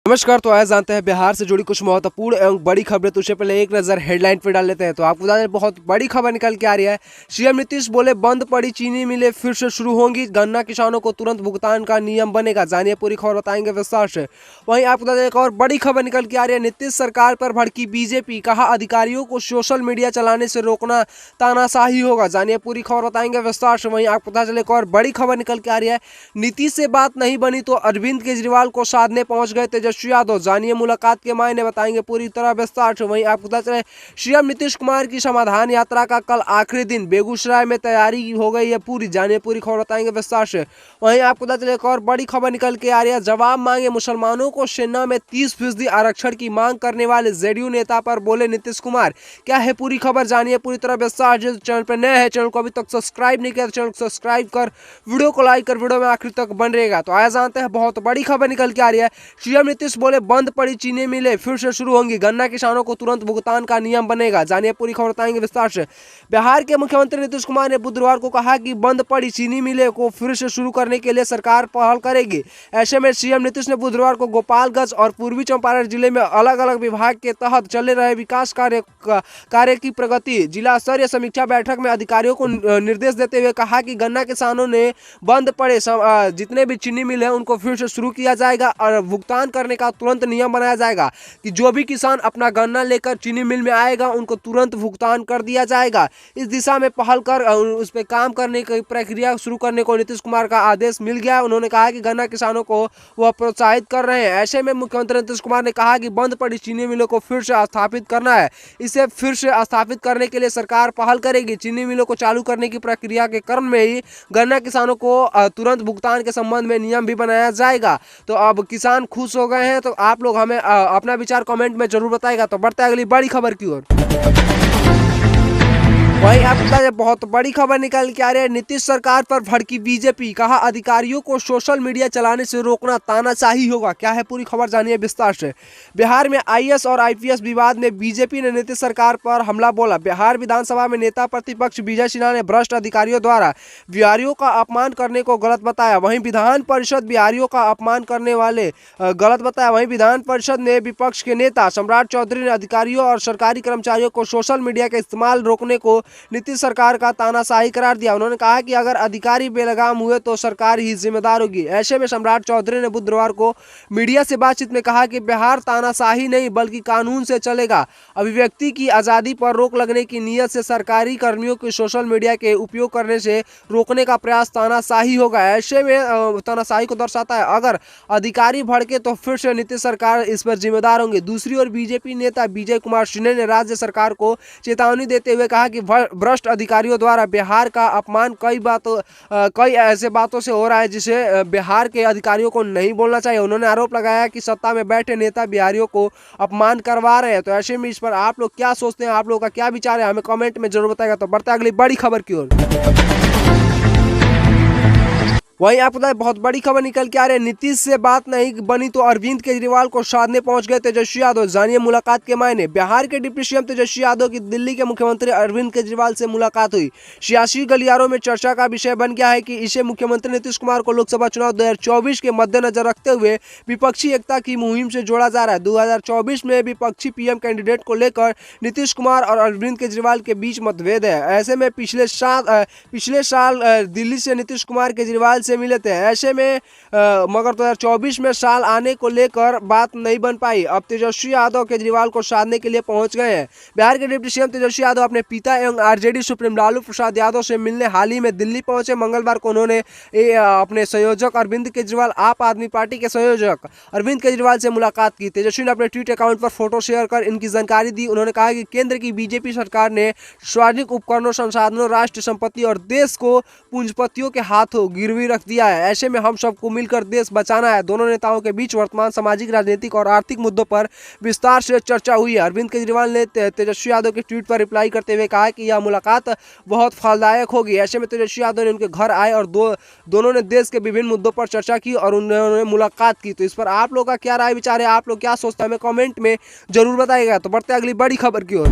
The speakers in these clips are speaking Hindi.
नमस्कार। तो आज जानते हैं बिहार से जुड़ी कुछ महत्वपूर्ण एवं बड़ी खबरें। तो उससे पहले एक नजर हेडलाइन पे डाल लेते हैं। तो आपको बता दें बहुत बड़ी खबर निकल के आ रही है। सीएम नीतीश बोले बंद पड़ी चीनी मिलें फिर से शुरू होंगी, गन्ना किसानों को तुरंत भुगतान का नियम बनेगा। जानिए पूरी खबर बताएंगे विस्तार से। वहीं आपको बता दें एक और बड़ी खबर निकल के आ रही है। नीतीश सरकार पर भड़की बीजेपी, कहा अधिकारियों को सोशल मीडिया चलाने से रोकना तानाशाही होगा। जानिए पूरी खबर बताएंगे विस्तार से। वहीं आपको पता चले एक और बड़ी खबर निकल के आ रही है। नीतीश से बात नहीं बनी तो अरविंद केजरीवाल को साधने पहुंच गए तेजस्वी यादव। जानिए मुलाकात के मायने बताएंगे पूरी तरह विस्तार से। वहीं आपको पता चले सीएम नीतीश कुमार की समाधान यात्रा का कल आखिरी दिन, बेगूसराय में तैयारी हो गई है पूरी। जानिए पूरी खबर बताएंगे विस्तार से। वहीं आपको पता चले एक और बड़ी खबर निकल के आ रही है। जवाब मांगे मुसलमानों को सेना में 30% आरक्षण की मांग करने वाले जेडीयू नेता पर बोले नीतीश कुमार। क्या है पूरी खबर, जानिए पूरी तरह विस्तार से। चैनल पर नए हैं, चैनल को अभी तक सब्सक्राइब नहीं किया तो चैनल को सब्सक्राइब कर वीडियो को लाइक कर वीडियो में आखिर तक बन रहेगा। तो आया जानते हैं बहुत बड़ी खबर निकल के आ रही है। सीएम नीतीश बोले बंद पड़ी चीनी मिलें फिर से शुरू होंगी, गन्ना किसानों को तुरंत भुगतान का नियम बनेगा। जानिए पूरी खबर बताएंगे विस्तार से। बिहार के मुख्यमंत्री नीतीश कुमार ने बुधवार को कहा कि बंद पड़ी चीनी मिलें को फिर से शुरू करने के लिए सरकार पहल करेगी। ऐसे में सीएम नीतीश ने बुधवार को गोपालगंज और पूर्वी चंपारण जिले में अलग अलग विभाग के तहत चल रहे विकास कार्य की प्रगति जिला स्तरीय समीक्षा बैठक में अधिकारियों को निर्देश देते हुए कहा कि गन्ना किसानों ने बंद पड़े जितने भी चीनी मिल है उनको फिर से शुरू किया जाएगा और भुगतान करने का तुरंत नियम बनाया जाएगा कि जो भी किसान अपना गन्ना लेकर चीनी मिल में आएगा उनको तुरंत भुगतान कर दिया जाएगा। इस दिशा में पहल कर उस पर काम करने की प्रक्रिया शुरू करने को नीतीश कुमार का आदेश मिल गया। उन्होंने कहा कि गन्ना किसानों को वह प्रोत्साहित कर रहे हैं। ऐसे में मुख्यमंत्री नीतीश कुमार ने कहा कि बंद पड़ी चीनी मिलों को फिर से स्थापित करना है। इसे फिर से स्थापित करने के लिए सरकार पहल करेगी। चीनी मिलों को चालू करने की प्रक्रिया के क्रम में ही गन्ना किसानों को तुरंत भुगतान के संबंध में नियम भी बनाया जाएगा। तो अब किसान खुश हो गए हैं। तो आप लोग हमें अपना विचार कमेंट में जरूर बताएगा। तो बढ़ते हैं अगली बड़ी खबर की ओर। वहीं आप बता दें बहुत बड़ी खबर निकल के आ रही है। नीतीश सरकार पर भड़की बीजेपी, कहा अधिकारियों को सोशल मीडिया चलाने से रोकना तानाशाही होगा। क्या है पूरी खबर, जानिए विस्तार से। बिहार में आईएएस और आईपीएस विवाद में बीजेपी ने नीतीश सरकार पर हमला बोला। बिहार विधानसभा में नेता प्रतिपक्ष विजय सिन्हा ने भ्रष्ट अधिकारियों द्वारा बिहारियों का अपमान करने को गलत बताया। वहीं विधान परिषद बिहारियों का अपमान करने वाले गलत बताया। वहीं विधान परिषद में विपक्ष के नेता सम्राट चौधरी ने अधिकारियों और सरकारी कर्मचारियों को सोशल मीडिया का इस्तेमाल रोकने को नीतीश सरकार का तानाशाही करार दिया। उन्होंने कहा कि अगर अधिकारी बेलगाम हुए तो सरकार ही जिम्मेदार होगी। ऐसे में सम्राट चौधरी ने बुधवार को मीडिया से बातचीत में कहा कि बिहार तानाशाही नहीं बल्कि कानून से चलेगा। अभिव्यक्ति की आज़ादी पर रोक लगने की नीयत से सरकारी कर्मियों को सोशल मीडिया के उपयोग करने से रोकने का प्रयास तानाशाही होगा। ऐसे में तानाशाही को दर्शाता है। अगर अधिकारी भड़के तो फिर से नीतीश सरकार इस पर जिम्मेदार होंगे। दूसरी ओर बीजेपी नेता विजय कुमार सिन्हा ने राज्य सरकार को चेतावनी देते हुए कहा कि भ्रष्ट अधिकारियों द्वारा बिहार का अपमान कई ऐसे बातों से हो रहा है जिसे बिहार के अधिकारियों को नहीं बोलना चाहिए। उन्होंने आरोप लगाया कि सत्ता में बैठे नेता बिहारियों को अपमान करवा रहे हैं। तो ऐसे में इस पर आप लोग क्या सोचते हैं, आप लोगों का क्या विचार है, हमें कमेंट में जरूर बताएगा। तो बढ़ते अगली बड़ी खबर की ओर। वहीं आपको बताएं बहुत बड़ी खबर निकल के आ रही है। नीतीश से बात नहीं बनी तो अरविंद केजरीवाल को साधने पहुंच गए तेजस्वी यादव। जानिए मुलाकात के मायने। बिहार के डिप्टी सीएम तेजस्वी यादव की दिल्ली के मुख्यमंत्री अरविंद केजरीवाल से मुलाकात हुई। सियासी गलियारों में चर्चा का विषय बन गया है कि इसे मुख्यमंत्री नीतीश कुमार को लोकसभा चुनाव 2024 के मद्देनजर रखते हुए विपक्षी एकता की मुहिम से जोड़ा जा रहा है। 2024 में विपक्षी पीएम कैंडिडेट को लेकर नीतीश कुमार और अरविंद केजरीवाल के बीच मतभेद है। ऐसे में पिछले साल दिल्ली से नीतीश कुमार केजरीवाल से मिले थे। ऐसे में मगर 2024 में साल आने को लेकर बात नहीं बन पाई। अब तेजस्वी यादव केजरीवाल को साधने के लिए पहुंच गए हैं। बिहार के डिप्टी सीएम तेजस्वी यादव अपने पिता एवं आरजेडी सुप्रीम लालू प्रसाद यादव से मिलने हाल ही में दिल्ली पहुंचे। मंगलवार को उन्होंने अपने संयोजक अरविंद केजरीवाल, आप आदमी पार्टी के संयोजक अरविंद केजरीवाल से मुलाकात की। तेजस्वी ने अपने ट्वीट अकाउंट पर फोटो शेयर कर इनकी जानकारी दी। उन्होंने कहा कि केंद्र की बीजेपी सरकार ने सार्वजनिक उपकरणों, संसाधनों, राष्ट्रीय संपत्ति और देश को पूंजीपतियों के हाथों गिरवी रख दिया है। ऐसे में हम सबको मिलकर देश बचाना है। दोनों नेताओं के बीच वर्तमान सामाजिक, राजनीतिक और आर्थिक मुद्दों पर विस्तार से चर्चा हुई है। अरविंद केजरीवाल ने तेजस्वी यादव के ट्वीट पर रिप्लाई करते हुए कहा कि यह मुलाकात बहुत फलदायक होगी। ऐसे में तेजस्वी यादव ने उनके घर आए और दोनों ने देश के विभिन्न मुद्दों पर चर्चा की और उन्होंने मुलाकात की। तो इस पर आप लोग का क्या राय विचार है, आप लोग क्या सोचते हैं, हमें कमेंट में जरूर बताइएगा। तो बढ़ते अगली बड़ी खबर की ओर।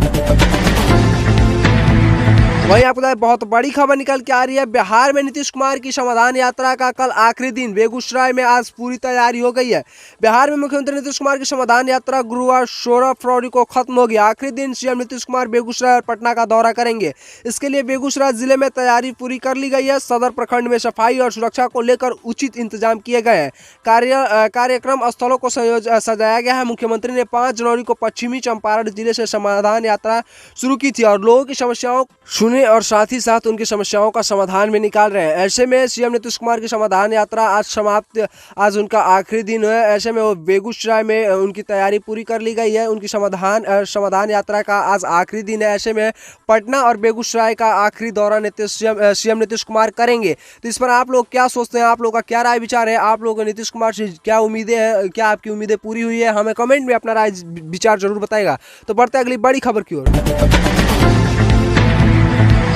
वहीं आपको बता दें बहुत बड़ी खबर निकल के आ रही है। बिहार में नीतीश कुमार की समाधान यात्रा का कल आखिरी दिन, बेगूसराय में आज पूरी तैयारी हो गई है। बिहार में मुख्यमंत्री नीतीश कुमार की समाधान यात्रा गुरुवार 16 फरवरी को खत्म होगी। आखिरी दिन सीएम नीतीश कुमार बेगूसराय और पटना का दौरा करेंगे। इसके लिए बेगूसराय जिले में तैयारी पूरी कर ली गई है। सदर प्रखंड में सफाई और सुरक्षा को लेकर उचित इंतजाम किए गए हैं। कार्यक्रम स्थलों को सजाया गया है। मुख्यमंत्री ने 5 जनवरी को पश्चिमी चंपारण जिले से समाधान यात्रा शुरू की थी और लोगों की समस्याओं सुने और साथ ही साथ उनकी समस्याओं का समाधान भी निकाल रहे हैं। ऐसे में सीएम नीतीश कुमार की समाधान यात्रा आज उनका आखिरी दिन है। ऐसे में वो बेगूसराय में उनकी तैयारी पूरी कर ली गई है। उनकी समाधान यात्रा का आज आखिरी दिन है। ऐसे में पटना और बेगूसराय का आखिरी दौरा सीएम नीतीश कुमार करेंगे। तो इस पर आप लोग क्या सोचते हैं? आप लोग का क्या राय विचार है? आप लोगों को नीतीश कुमार से क्या उम्मीदें हैं? क्या आपकी उम्मीदें पूरी हुई है? हमें कमेंट में अपना राय विचार जरूर बताएगा। तो बढ़ते अगली बड़ी खबर की ओर।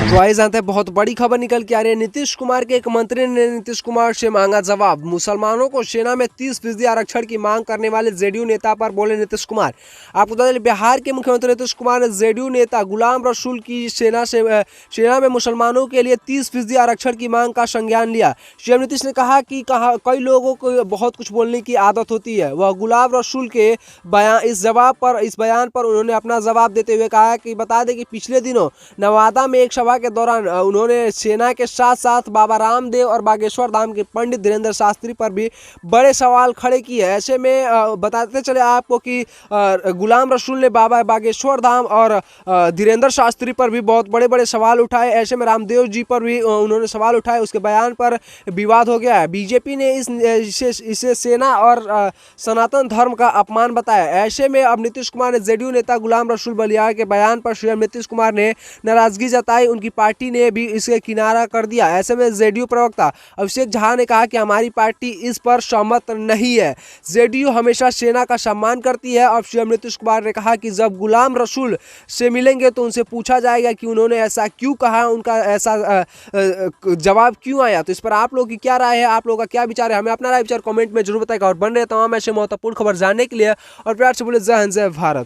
तो आइए जानते हैं बहुत बड़ी खबर निकल के आ रही है। नीतीश कुमार के एक मंत्री ने नीतीश कुमार से मांगा जवाब। मुसलमानों को सेना में 30% आरक्षण की मांग करने वाले जेडीयू नेता पर बोले नीतीश कुमार। आपको बता दें बिहार के मुख्यमंत्री नीतीश कुमार ने जेडीयू नेता गुलाम रसूल की सेना में मुसलमानों के लिए 30% आरक्षण की मांग का संज्ञान लिया। सीएम नीतीश ने कहा कि कई लोगों को बहुत कुछ बोलने की आदत होती है। वह गुलाम रसूल के इस बयान पर उन्होंने अपना जवाब देते हुए कहा कि बता दें कि पिछले दिनों नवादा में एक सभा के दौरान उन्होंने सेना के साथ साथ बाबा रामदेव और बागेश्वर धाम के पंडित धीरेन्द्र शास्त्री पर भी बड़े सवाल खड़े किए। ऐसे में बताते चले आपको कि गुलाम रसूल ने बाबा बागेश्वर धाम और धीरेन्द्र शास्त्री पर भी बहुत बड़े बड़े सवाल उठाए। ऐसे में रामदेव जी पर भी उन्होंने सवाल उठाए। उसके बयान पर विवाद हो गया है। बीजेपी ने इसे सेना और सनातन धर्म का अपमान बताया। ऐसे में अब नीतीश कुमार ने जेडीयू नेता गुलाम रसूल बलियार के बयान पर सीएम नीतीश कुमार ने नाराजगी जताई। उनकी पार्टी ने भी इसे किनारा कर दिया। ऐसे में जेडीयू प्रवक्ता अभिषेक झा ने कहा कि हमारी पार्टी इस पर सहमत नहीं है। जेडीयू हमेशा सेना का सम्मान करती है। और सीएम नीतीश कुमार ने कहा कि जब गुलाम रसूल से मिलेंगे तो उनसे पूछा जाएगा कि उन्होंने ऐसा क्यों कहा, उनका ऐसा जवाब क्यों आया। तो इस पर आप लोगों की क्या राय है? आप लोगों का क्या विचार है? हमें अपना राय विचार कमेंट में जरूर बताएगा। और बन रहे तमाम ऐसे महत्वपूर्ण खबर जानने के लिए और प्यार से बोले जय हिंद जय भारत।